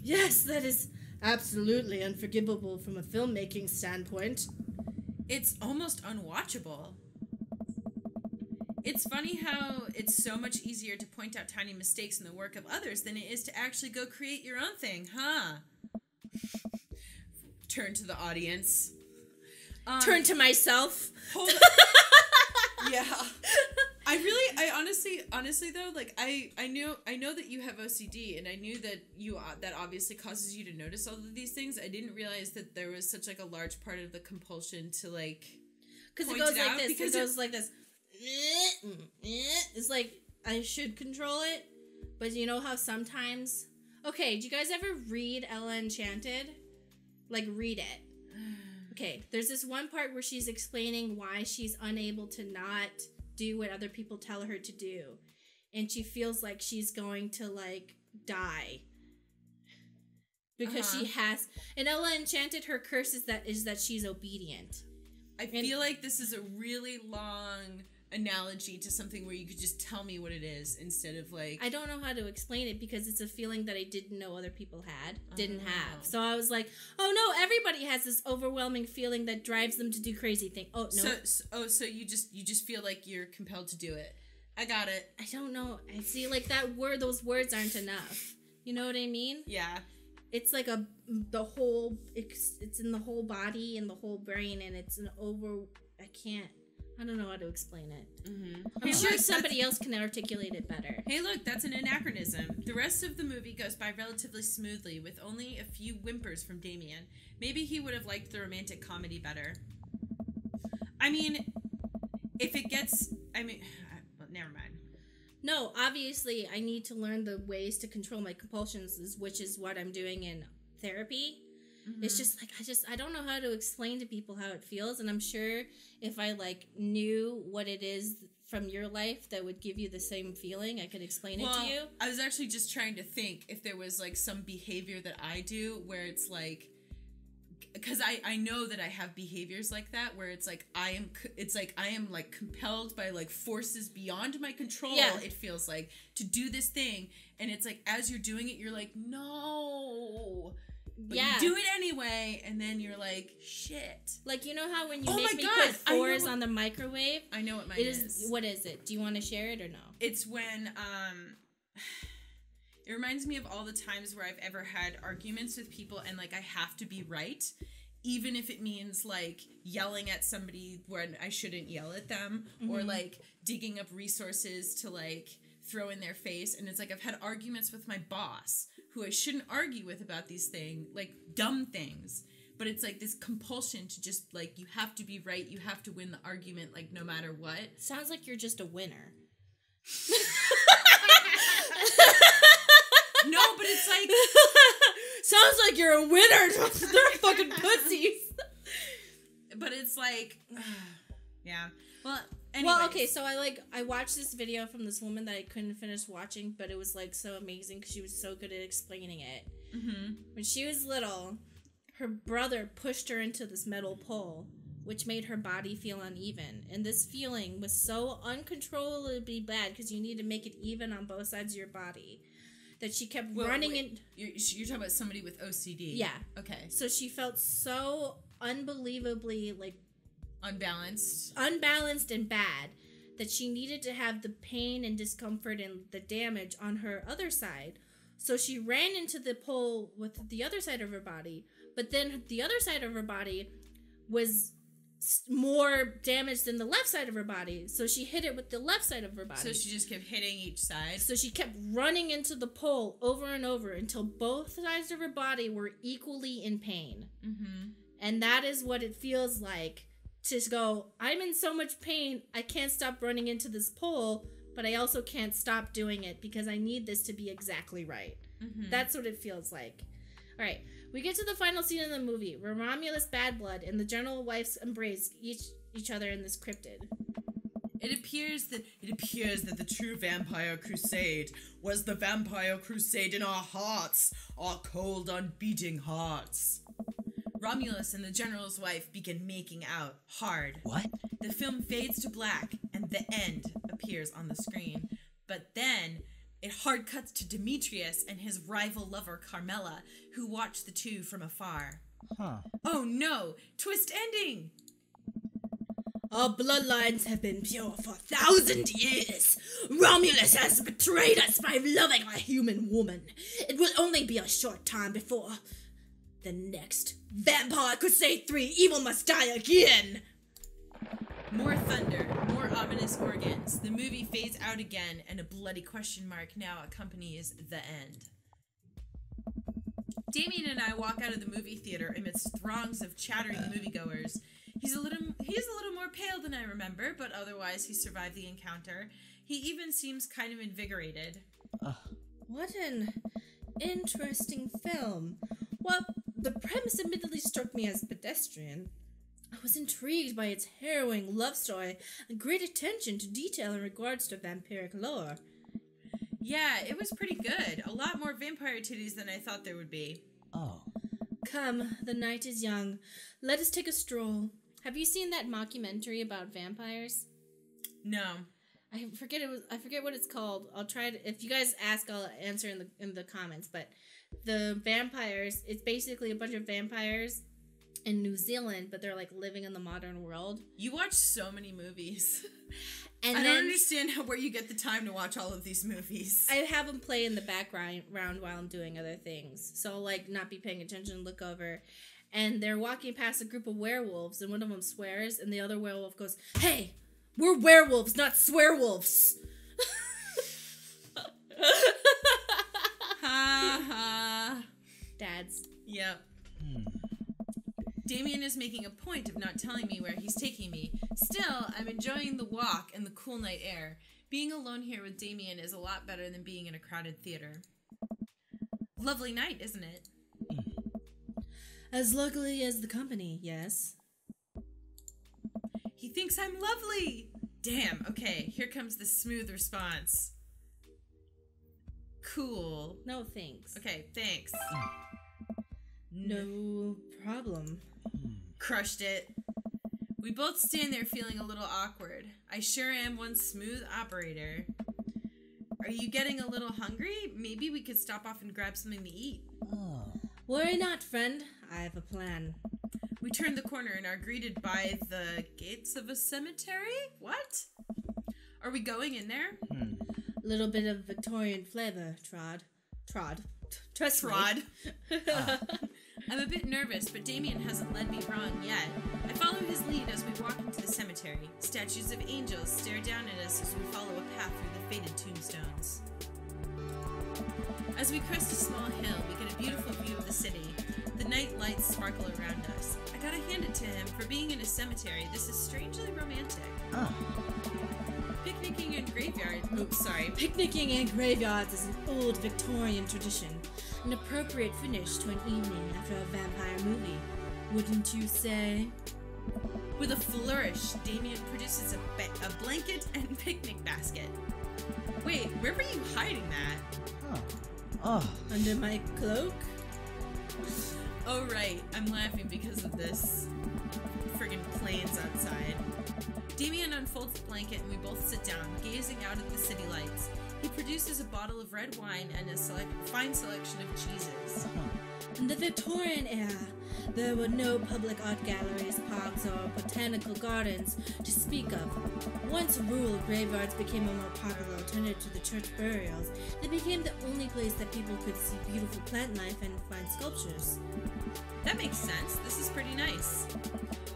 Yes, that is absolutely unforgivable from a filmmaking standpoint. It's almost unwatchable. It's funny how it's so much easier to point out tiny mistakes in the work of others than it is to actually go create your own thing, huh? Turn to the audience. Turn to myself. Hold on. Yeah. I honestly though, like I know that you have OCD, and I knew that that obviously causes you to notice all of these things. I didn't realize that there was such like a large part of the compulsion to like, because it goes like this. Because it goes like this. It's like I should control it, but you know how sometimes. Okay, do you guys ever read Ella Enchanted? Like read it. Okay, there's this one part where she's explaining why she's unable to not do what other people tell her to do, and she feels like she's going to like die because she has. And Ella Enchanted, her curse is that she's obedient. I feel like this is a really long analogy to something where you could just tell me what it is instead of like. I don't know how to explain it because it's a feeling that I didn't know other people didn't have. So I was like, oh no, everybody has this overwhelming feeling that drives them to do crazy things. Oh no. So you just feel like you're compelled to do it. I got it. I don't know. I see like that word. Those words aren't enough. You know what I mean? Yeah. It's like it's in the whole body and the whole brain, and it's I don't know how to explain it. Mm-hmm. I'm sure somebody else can articulate it better. Hey, look, that's an anachronism. The rest of the movie goes by relatively smoothly, with only a few whimpers from Damien. Maybe he would have liked the romantic comedy better. I mean, if it gets... well, never mind. No, obviously, I need to learn the ways to control my compulsions, which is what I'm doing in therapy. Mm-hmm. It's just like I don't know how to explain to people how it feels, and I'm sure if I like knew what it is from your life that would give you the same feeling, I could explain it to you. I was actually just trying to think if there was like some behavior that I do where it's like, because I know that I have behaviors like that where it's like I am like compelled by like forces beyond my control. Yeah. It feels like to do this thing, and it's like as you're doing it, you're like no. But you do it anyway, and then you're like, shit. Like, you know how when you make me put fours on the microwave? I know what mine is. What is it? Do you want to share it or no? It's when, it reminds me of all the times where I've ever had arguments with people, and, like, I have to be right, even if it means, like, yelling at somebody when I shouldn't yell at them, or, like, digging up resources to, like, throw in their face. And it's like I've had arguments with my boss, who I shouldn't argue with about these things, like dumb things. But it's like this compulsion to just like, you have to be right. You have to win the argument, like no matter what. Sounds like you're just a winner. No, but it's like. Sounds like you're a winner. They're fucking pussies. But it's like, yeah. Well, anyways. Well, okay, so I watched this video from this woman that I couldn't finish watching, but it was like so amazing because she was so good at explaining it. Mm-hmm. When she was little, her brother pushed her into this metal pole, which made her body feel uneven. And this feeling was so uncontrollably bad because you need to make it even on both sides of your body that she kept running in. You're talking about somebody with OCD? Yeah. Okay. So she felt so unbelievably like unbalanced and bad that she needed to have the pain and discomfort and the damage on her other side. So she ran into the pole with the other side of her body, but then the other side of her body was more damaged than the left side of her body. So she hit it with the left side of her body. So she just kept hitting each side. So she kept running into the pole over and over until both sides of her body were equally in pain. Mm-hmm. And that is what it feels like to go, I'm in so much pain, I can't stop running into this pole, but I also can't stop doing it because I need this to be exactly right. Mm-hmm. That's what it feels like. All right, we get to the final scene in the movie, where Romulus Bad Blood and the general wives embrace each other in this cryptid. It appears that the true vampire crusade was the vampire crusade in our hearts, our cold, unbeating hearts. Romulus and the general's wife begin making out hard. What? The film fades to black, and the end appears on the screen. But then It hard cuts to Demetrius and his rival lover Carmela, who watch the two from afar. Huh. Oh no! Twist ending! Our bloodlines have been pure for 1,000 years. Romulus has betrayed us by loving a human woman. It will only be a short time before the next vampire crusade 3 evil must die again. More thunder, more ominous organs. The movie fades out again, and a bloody question mark now accompanies the end. Damien and I walk out of the movie theater amidst throngs of chattering moviegoers. He's a little more pale than I remember, but otherwise he survived the encounter. He even seems kind of invigorated. What an interesting film. Well, the premise admittedly struck me as pedestrian. I was intrigued by its harrowing love story and great attention to detail in regards to vampiric lore. Yeah, it was pretty good. A lot more vampire titties than I thought there would be. Oh. Come, the night is young. Let us take a stroll. Have you seen that mockumentary about vampires? No. I forget what it's called. I'll try to, if you guys ask, I'll answer in the comments. But the vampires, it's basically a bunch of vampires in New Zealand, but they're like living in the modern world. You watch so many movies. And I don't understand where you get the time to watch all of these movies. I have them play in the background while I'm doing other things. So I'll, like, not be paying attention, look over. And they're walking past a group of werewolves, and one of them swears, and the other werewolf goes, "Hey, we're werewolves, not swearwolves." Ha ha. Dads. Yep. Damien is making a point of not telling me where he's taking me. Still, I'm enjoying the walk and the cool night air. Being alone here with Damien is a lot better than being in a crowded theater. Lovely night, isn't it? As lovely as the company, yes. He thinks I'm lovely! Damn, okay, here comes the smooth response. Cool. No thanks. Okay, thanks. No problem. Crushed it. We both stand there feeling a little awkward. I sure am one smooth operator. Are you getting a little hungry? Maybe we could stop off and grab something to eat. Oh. Worry not, friend. I have a plan. We turn the corner and are greeted by the gates of a cemetery? What? Are we going in there? Little bit of Victorian flavor, Trod. Trust Trod. me. I'm a bit nervous, but Damien hasn't led me wrong yet. I follow his lead as we walk into the cemetery. Statues of angels stare down at us as we follow a path through the faded tombstones. As we crest a small hill, we get a beautiful view of the city. The night lights sparkle around us. I gotta hand it to him. For being in a cemetery, this is strangely romantic. Picnicking in Picnicking in graveyards is an old Victorian tradition. An appropriate finish to an evening after a vampire movie. Wouldn't you say? With a flourish, Damien produces a blanket and picnic basket. Wait, where were you hiding that? Under my cloak? Oh right, I'm laughing because of this friggin' planes outside. Damien unfolds the blanket and we both sit down, gazing out at the city lights. He produces a bottle of red wine and a fine selection of cheeses. In the Victorian era, there were no public art galleries, parks, or botanical gardens to speak of. Once rural graveyards became a more popular alternative to the church burials, they became the only place that people could see beautiful plant life and fine sculptures. That makes sense. This is pretty nice.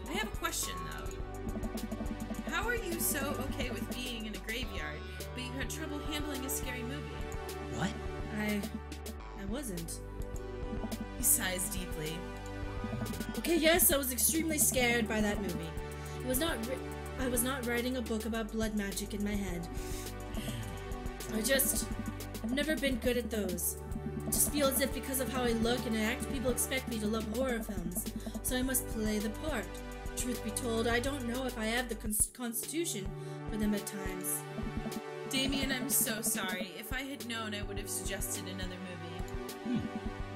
I have a question, though. How are you so okay with being in a graveyard, but you had trouble handling a scary movie? What? I wasn't. He sighs deeply. Okay, yes, I was extremely scared by that movie. I was not writing a book about blood magic in my head. I've never been good at those. I just feel as if because of how I look and act, people expect me to love horror films, so I must play the part. Truth be told, I don't know if I have the constitution for them at times. Damien, I'm so sorry. If I had known, I would have suggested another movie.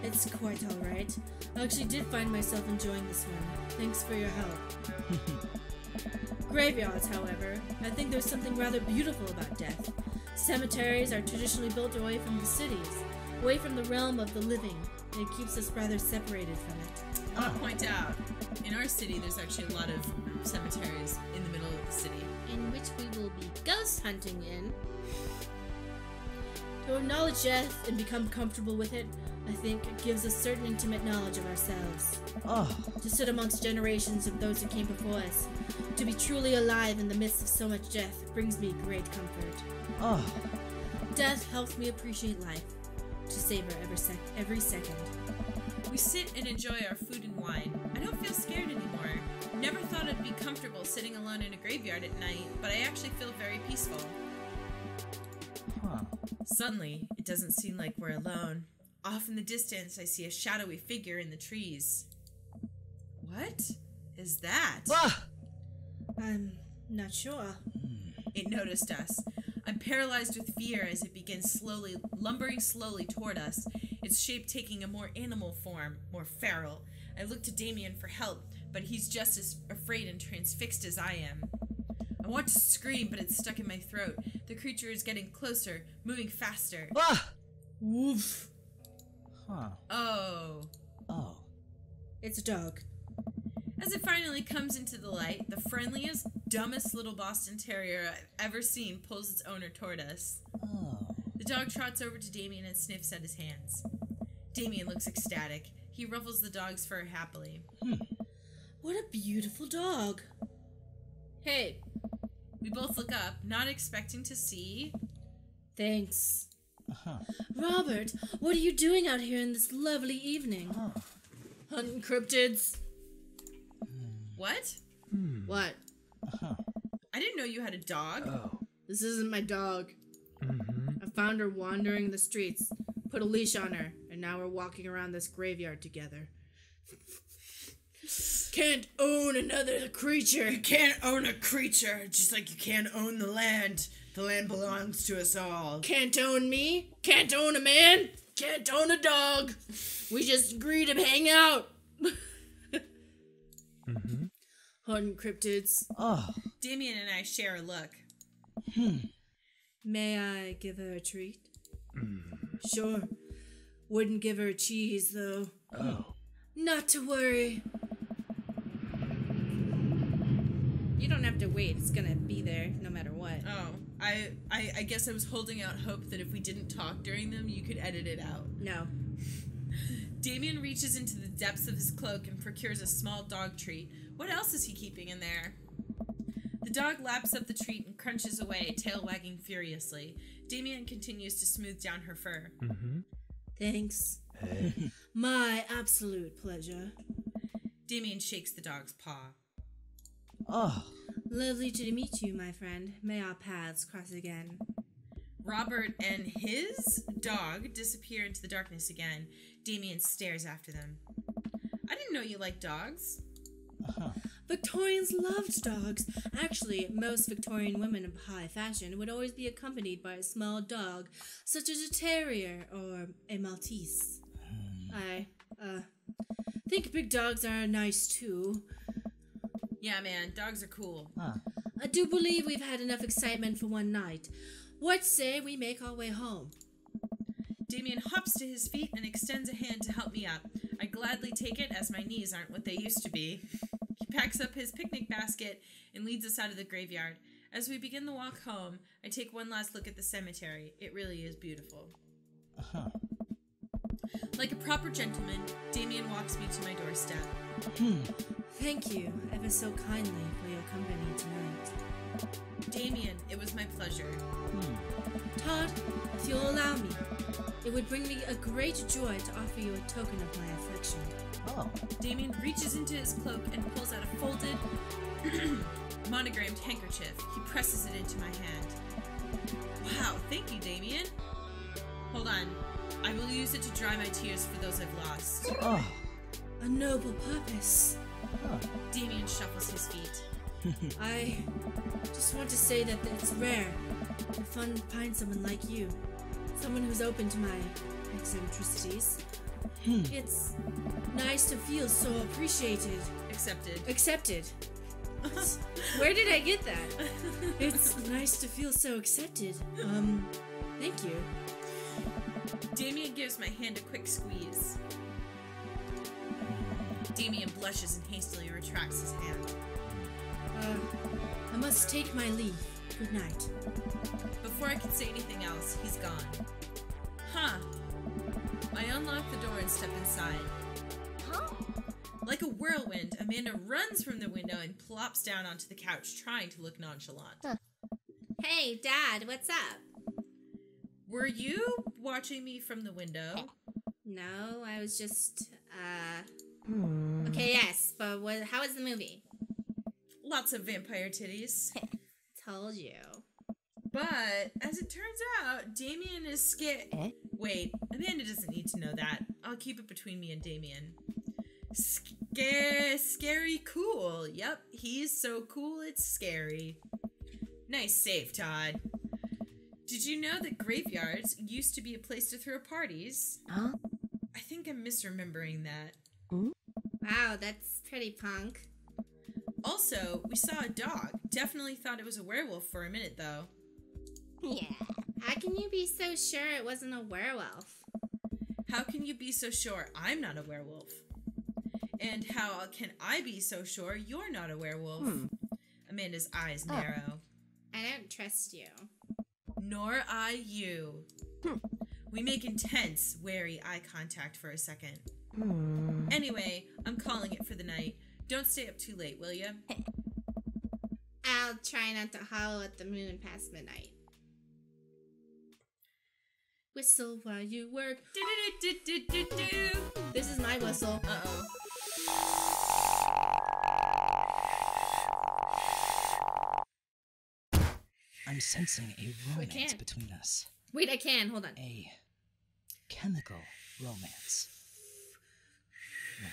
It's quite alright. I actually did find myself enjoying this one. Thanks for your help. Graveyards, however, I think there's something rather beautiful about death. Cemeteries are traditionally built away from the cities, away from the realm of the living, and it keeps us rather separated from it. I'll point out, in our city, there's actually a lot of cemeteries in the middle of the city. In which we will be ghost hunting in. To acknowledge death and become comfortable with it, I think it gives us certain intimate knowledge of ourselves. To sit amongst generations of those who came before us, to be truly alive in the midst of so much death, brings me great comfort. Death helps me appreciate life, to savor every second. We sit and enjoy our food and wine. I don't feel scared anymore. Never thought I'd be comfortable sitting alone in a graveyard at night, but I actually feel very peaceful. Suddenly, it doesn't seem like we're alone. Off in the distance, I see a shadowy figure in the trees. What is that? I'm not sure. It noticed us. I'm paralyzed with fear as it begins lumbering slowly toward us, its shape taking a more animal form, more feral. I look to Damien for help, but he's just as afraid and transfixed as I am. I want to scream, but it's stuck in my throat. The creature is getting closer, moving faster. Woof. Oh. It's a dog. As it finally comes into the light, the friendliest, dumbest little Boston Terrier I've ever seen pulls its owner toward us. The dog trots over to Damien and sniffs at his hands. Damien looks ecstatic. He ruffles the dog's fur happily. What a beautiful dog. Hey. We both look up, not expecting to see... Thanks. Robert, what are you doing out here in this lovely evening? Hunting cryptids. What? What? I didn't know you had a dog. This isn't my dog. I found her wandering the streets, put a leash on her, and now we're walking around this graveyard together. Can't own another creature. You can't own a creature, just like you can't own the land. The land belongs to us all. Can't own me. Can't own a man. Can't own a dog. We just agreed to hang out. Hunting cryptids. Damien and I share a look. May I give her a treat? Sure. Wouldn't give her cheese, though. Not to worry. You don't have to wait. It's gonna be there no matter what. I guess I was holding out hope that if we didn't talk during them, you could edit it out. No. Damien reaches into the depths of his cloak and procures a small dog treat. What else is he keeping in there? The dog laps up the treat and crunches away, tail wagging furiously. Damien continues to smooth down her fur. Thanks. My absolute pleasure. Damien shakes the dog's paw. Lovely to meet you, my friend. May our paths cross again. Robert and his dog disappear into the darkness again. Damien stares after them. I didn't know you liked dogs. Victorians loved dogs. Actually, most Victorian women of high fashion would always be accompanied by a small dog, such as a terrier or a Maltese. I think big dogs are nice too. Yeah, man, dogs are cool. I do believe we've had enough excitement for one night. What say we make our way home? Damien hops to his feet and extends a hand to help me up. I gladly take it as my knees aren't what they used to be. He packs up his picnic basket and leads us out of the graveyard. As we begin the walk home, I take one last look at the cemetery. It really is beautiful. Like a proper gentleman, Damien walks me to my doorstep. Thank you ever so kindly for your company tonight. Damien, it was my pleasure. Todd, if you'll allow me, it would bring me a great joy to offer you a token of my affection. Damien reaches into his cloak and pulls out a folded, monogrammed handkerchief. He presses it into my hand. Wow, thank you, Damien. Hold on. I will use it to dry my tears for those I've lost. A noble purpose. Damien shuffles his feet. I just want to say that it's rare to find someone like you. Someone who's open to my eccentricities. It's nice to feel so appreciated. Accepted. Accepted. Where did I get that? It's nice to feel so accepted. Thank you. Damien gives my hand a quick squeeze. Damien blushes and hastily retracts his hand. I must take my leave. Good night. Before I can say anything else, he's gone. Huh. I unlock the door and step inside. Huh? Like a whirlwind, Amanda runs from the window and plops down onto the couch, trying to look nonchalant. Huh. Hey, Dad, what's up? Were you watching me from the window? No, I was just, Okay, yes, but how was the movie? Lots of vampire titties. Told you. But, as it turns out, Damien is scared. Wait, Amanda doesn't need to know that. I'll keep it between me and Damien. Scary cool. Yep, he's so cool it's scary. Nice save, Todd. Did you know that graveyards used to be a place to throw parties? Huh? I think I'm misremembering that. Wow, that's pretty punk. Also, we saw a dog. Definitely thought it was a werewolf for a minute, though. Yeah. How can you be so sure it wasn't a werewolf? How can you be so sure I'm not a werewolf? And how can I be so sure you're not a werewolf? Amanda's eyes narrow. I don't trust you. Nor I you. We make intense, wary eye contact for a second. Anyway, I'm calling it for the night. Don't stay up too late, will ya? I'll try not to howl at the moon past midnight. Whistle while you work. Do-do-do-do-do-do. This is my whistle. Uh-oh. I'm sensing a romance can't. between us. Wait, I can. Hold on. A chemical romance. No,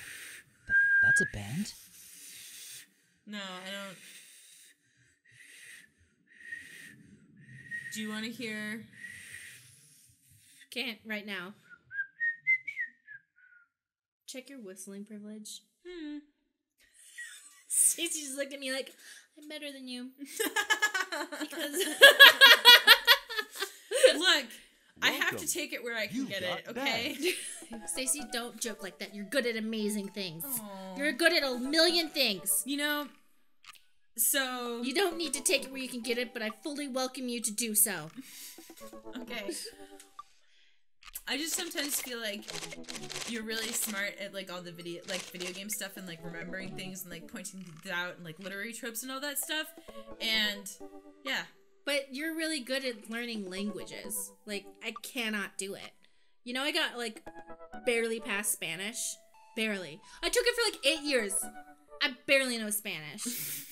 that's a band? No, I don't. Do you want to hear? Can't right now. Check your whistling privilege. Stacey just looked at me like, I'm better than you. Because Look, I have to take it where I can get it, okay? Stacey, don't joke like that. You're good at amazing things. Aww. You're good at a million things. You know, so... You don't need to take it where you can get it, but I fully welcome you to do so. Okay. I just sometimes feel like you're really smart at like all the video game stuff and like remembering things and like pointing things out and like literary tropes and all that stuff. And yeah. But you're really good at learning languages. Like, I cannot do it. You know, I got like barely past Spanish. Barely. I took it for like 8 years. I barely know Spanish.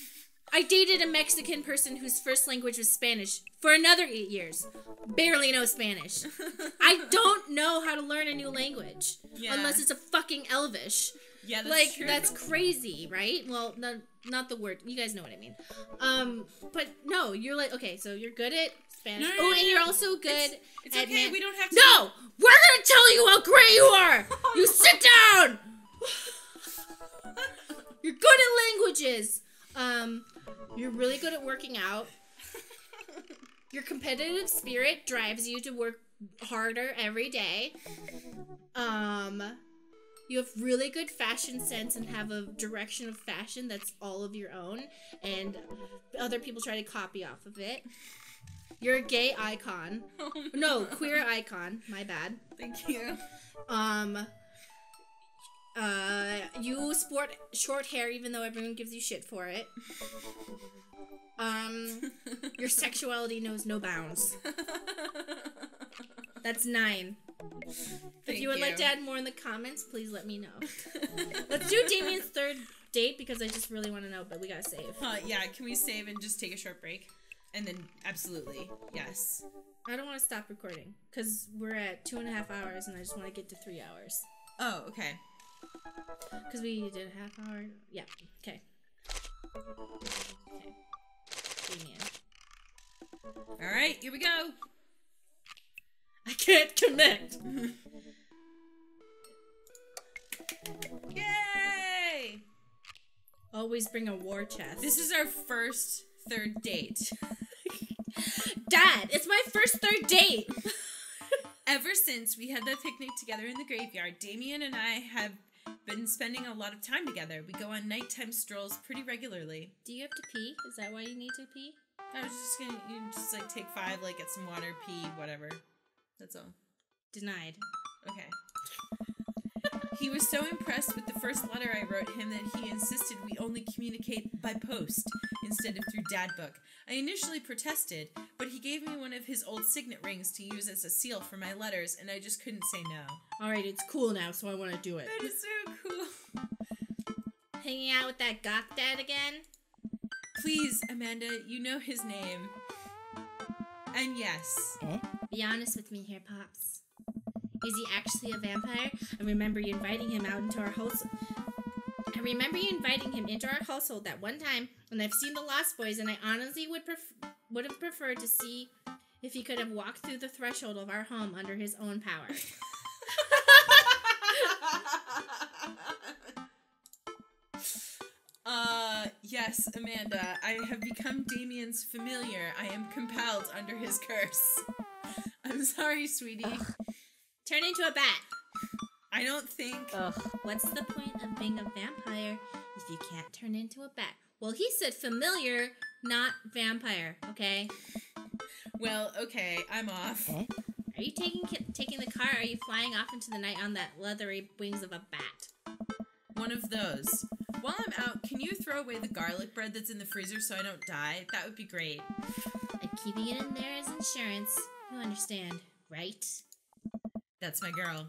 I dated a Mexican person whose first language was Spanish for another 8 years. Barely know Spanish. I don't know how to learn a new language. Yeah. Unless it's a fucking Elvish. Yeah, that's like, true. that's crazy, right? Well, not the word. You guys know what I mean. But no, you're like, okay, so you're good at Spanish. No, and you're also good It's at... okay, we don't have to... No! We're gonna tell you how great you are! You sit down! You're good at languages. You're really good at working out. Your competitive spirit drives you to work harder every day. You have really good fashion sense and have a direction of fashion that's all of your own, and other people try to copy off of it. You're a gay icon. No, queer icon. My bad. Thank you. You sport short hair even though everyone gives you shit for it. Your sexuality knows no bounds. That's 9. If you would like to add more in the comments, please let me know. Let's do Damien's third date because I just really want to know, but we gotta save. Yeah, can we save and just take a short break? And then, absolutely, yes. I don't want to stop recording because we're at 2.5 hours and I just want to get to 3 hours. Oh, okay. Because we did a half hour. Yeah, okay. Okay. Damien. Alright, here we go. I can't connect. Yay! Always bring a war chest. This is our first third date. Dad, it's my first third date. Ever since we had that picnic together in the graveyard, Damien and I have been spending a lot of time together. We go on nighttime strolls pretty regularly. Do you have to pee? Is that why you need to pee? I was just gonna, you just like take 5, like get some water, pee, whatever. That's all. Denied. Okay. He was so impressed with the first letter I wrote him that he insisted we only communicate by post instead of through dad book. I initially protested, but he gave me one of his old signet rings to use as a seal for my letters, and I just couldn't say no. Alright, it's cool now, so I want to do it. That is so cool. Hanging out with that goth dad again? Please, Amanda, you know his name. And yes. Be honest with me here, Pops. Is he actually a vampire? I remember you inviting him out into our house. I remember you inviting him into our household that one time, and I've seen The Lost Boys, and I honestly would have preferred to see if he could have walked through the threshold of our home under his own power. Yes, Amanda, I have become Damien's familiar. I am compelled under his curse. I'm sorry, sweetie. Ugh. Turn into a bat. I don't think... Ugh. What's the point of being a vampire if you can't turn into a bat? Well, he said familiar, not vampire, okay? Well, okay, I'm off. Are you taking the car, or are you flying off into the night on that leathery wings of a bat? One of those. While I'm out, can you throw away the garlic bread that's in the freezer so I don't die? That would be great. And keeping it in there is insurance. You understand, right? That's my girl.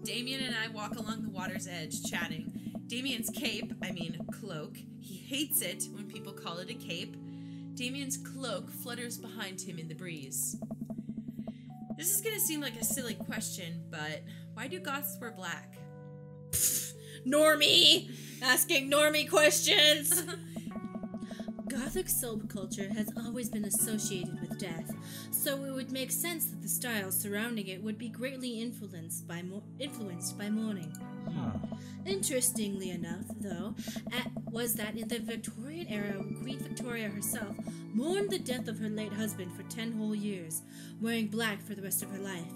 Damien and I walk along the water's edge, chatting. Damien's cloak. He hates it when people call it a cape. Damien's cloak flutters behind him in the breeze. This is gonna seem like a silly question, but why do goths wear black? Normie! Asking normie questions! Gothic subculture has always been associated with death, so it would make sense that the styles surrounding it would be greatly influenced by mourning. Interestingly enough, though, was that in the Victorian era, Queen Victoria herself mourned the death of her late husband for 10 whole years, wearing black for the rest of her life.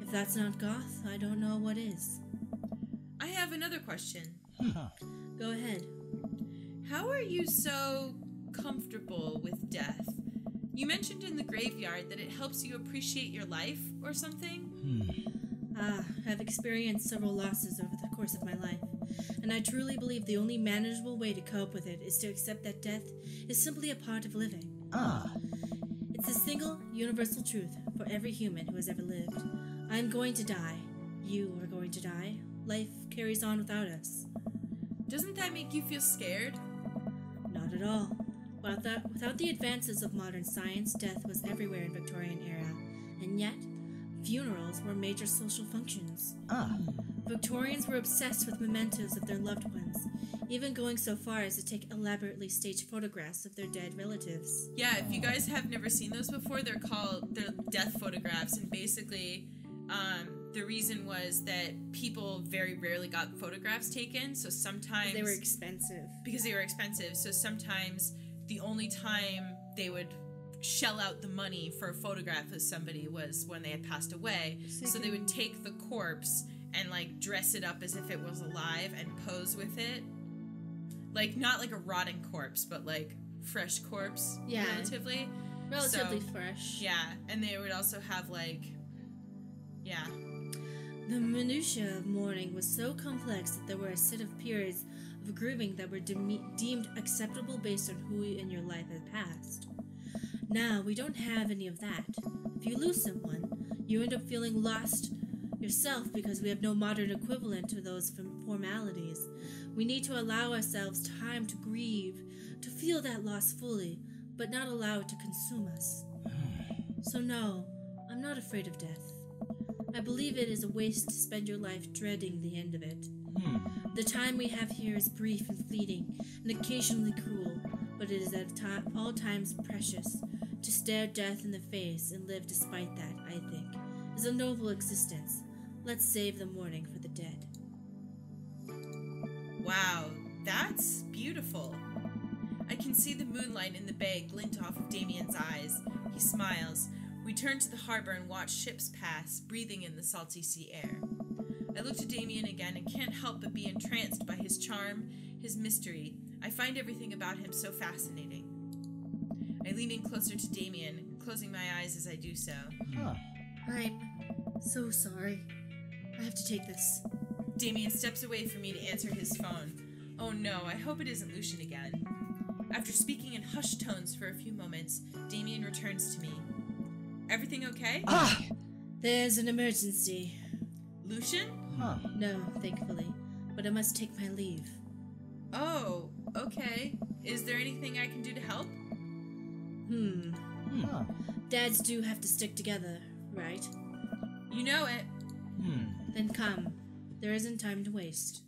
If that's not goth, I don't know what is. I have another question. Go ahead. How are you so comfortable with death? You mentioned in the graveyard that it helps you appreciate your life or something? I've experienced several losses over the course of my life, and I truly believe the only manageable way to cope with it is to accept that death is simply a part of living. It's a single, universal truth for every human who has ever lived. I'm going to die. You are going to die. Life carries on without us. Doesn't that make you feel scared? Not at all. Without the advances of modern science, death was everywhere in Victorian era, and yet, funerals were major social functions. Victorians were obsessed with mementos of their loved ones, even going so far as to take elaborately staged photographs of their dead relatives. Yeah, if you guys have never seen those before, they're death photographs, and basically, the reason was that people very rarely got photographs taken, so sometimes... They were expensive. Because they were expensive, so sometimes the only time they would shell out the money for a photograph of somebody was when they had passed away. So they would take the corpse and, like, dress it up as if it was alive and pose with it. Like, not like a rotting corpse, but, like, fresh corpse, relatively. Relatively fresh. Yeah, and they would also have, like... Yeah. The minutiae of mourning was so complex that there were a set of periods of grieving that were deemed acceptable based on who in your life had passed. Now, we don't have any of that. If you lose someone, you end up feeling lost yourself because we have no modern equivalent to those formalities. We need to allow ourselves time to grieve, to feel that loss fully, but not allow it to consume us. So no, I'm not afraid of death. I believe it is a waste to spend your life dreading the end of it. The time we have here is brief and fleeting, and occasionally cruel, but it is at all times precious. To stare death in the face and live despite that, I think, is a noble existence. Let's save the mourning for the dead. Wow, that's beautiful. I can see the moonlight in the bay glint off of Damien's eyes. He smiles. We turn to the harbor and watch ships pass, breathing in the salty sea air. I look to Damien again and can't help but be entranced by his charm, his mystery. I find everything about him so fascinating. I lean in closer to Damien, closing my eyes as I do so. I'm so sorry. I have to take this. Damien steps away from me to answer his phone. Oh no, I hope it isn't Lucian again. After speaking in hushed tones for a few moments, Damien returns to me. Everything okay? There's an emergency. Lucian? No, thankfully. But I must take my leave. Oh, okay. Is there anything I can do to help? Dads do have to stick together, right? You know it. Then come. There isn't time to waste.